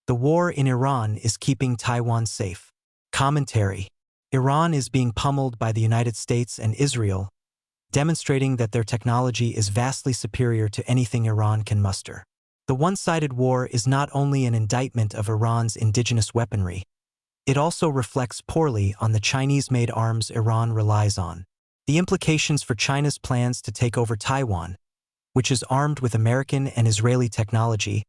The war in Iran is keeping Taiwan safe. Commentary. Iran is being pummeled by the United States and Israel, demonstrating that their technology is vastly superior to anything Iran can muster. The one-sided war is not only an indictment of Iran's indigenous weaponry, it also reflects poorly on the Chinese-made arms Iran relies on. The implications for China's plans to take over Taiwan, which is armed with American and Israeli technology,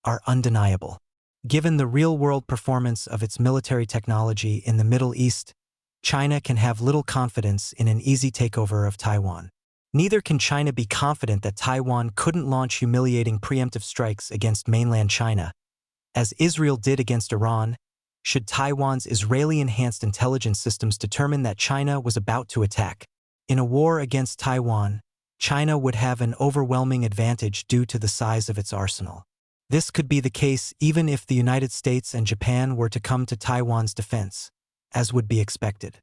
are undeniable. Given the real-world performance of its military technology in the Middle East, China can have little confidence in an easy takeover of Taiwan. Neither can China be confident that Taiwan couldn't launch humiliating preemptive strikes against mainland China, as Israel did against Iran, should Taiwan's Israeli-enhanced intelligence systems determine that China was about to attack. In a war against Taiwan, China would have an overwhelming advantage due to the size of its arsenal. This could be the case even if the United States and Japan were to come to Taiwan's defense, as would be expected.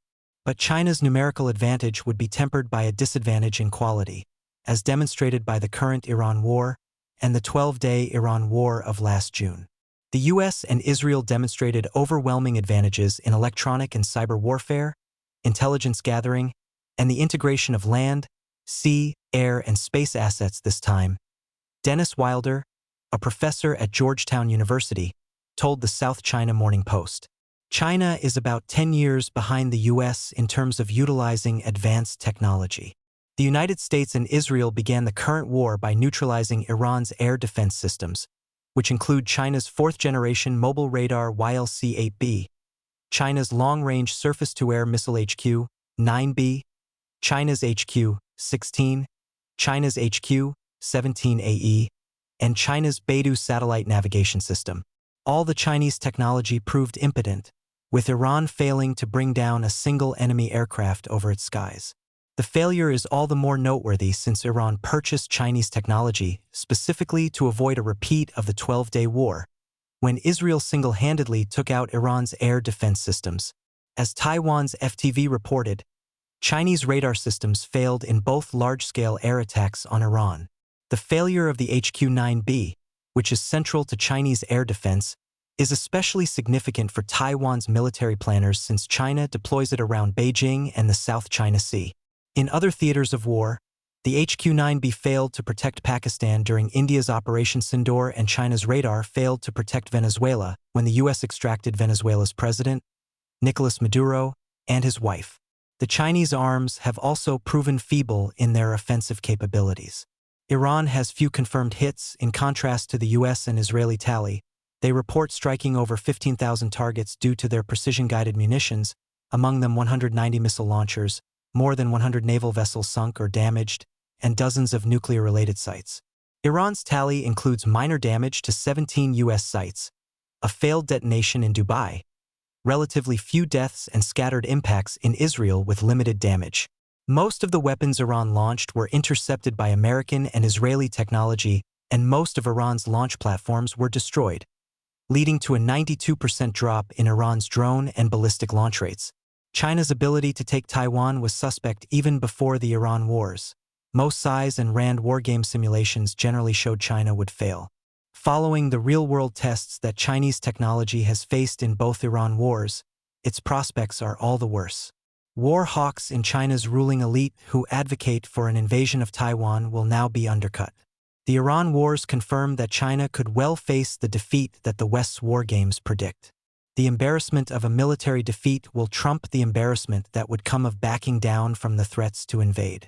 But China's numerical advantage would be tempered by a disadvantage in quality, as demonstrated by the current Iran war and the 12-day Iran war of last June. The US and Israel demonstrated overwhelming advantages in electronic and cyber warfare, intelligence gathering, and the integration of land, sea, air, and space assets this time. Dennis Wilder, a professor at Georgetown University, told the South China Morning Post. China is about 10 years behind the US in terms of utilizing advanced technology. The United States and Israel began the current war by neutralizing Iran's air defense systems, which include China's fourth-generation mobile radar YLC-8B, China's long-range surface-to-air missile HQ-9B, China's HQ-16, China's HQ-17AE, and China's Beidou satellite navigation system. All the Chinese technology proved impotent, with Iran failing to bring down a single enemy aircraft over its skies. The failure is all the more noteworthy since Iran purchased Chinese technology specifically to avoid a repeat of the 12-day war, when Israel single-handedly took out Iran's air defense systems. As Taiwan's FTV reported, Chinese radar systems failed in both large-scale air attacks on Iran. The failure of the HQ-9B, which is central to Chinese air defense, is especially significant for Taiwan's military planners since China deploys it around Beijing and the South China Sea. In other theaters of war, the HQ-9B failed to protect Pakistan during India's Operation Sindoor, and China's radar failed to protect Venezuela when the US extracted Venezuela's president, Nicolas Maduro, and his wife. The Chinese arms have also proven feeble in their offensive capabilities. Iran has few confirmed hits, in contrast to the US and Israeli tally. They report striking over 15,000 targets due to their precision-guided munitions, among them 190 missile launchers, more than 100 naval vessels sunk or damaged, and dozens of nuclear-related sites. Iran's tally includes minor damage to 17 US sites, a failed detonation in Dubai, relatively few deaths and scattered impacts in Israel with limited damage. Most of the weapons Iran launched were intercepted by American and Israeli technology, and most of Iran's launch platforms were destroyed, leading to a 92% drop in Iran's drone and ballistic launch rates. China's ability to take Taiwan was suspect even before the Iran wars. Most size and RAND wargame simulations generally showed China would fail. Following the real-world tests that Chinese technology has faced in both Iran wars, its prospects are all the worse. War hawks in China's ruling elite who advocate for an invasion of Taiwan will now be undercut. The Iran wars confirm that China could well face the defeat that the West's wargames predict. The embarrassment of a military defeat will trump the embarrassment that would come of backing down from the threats to invade.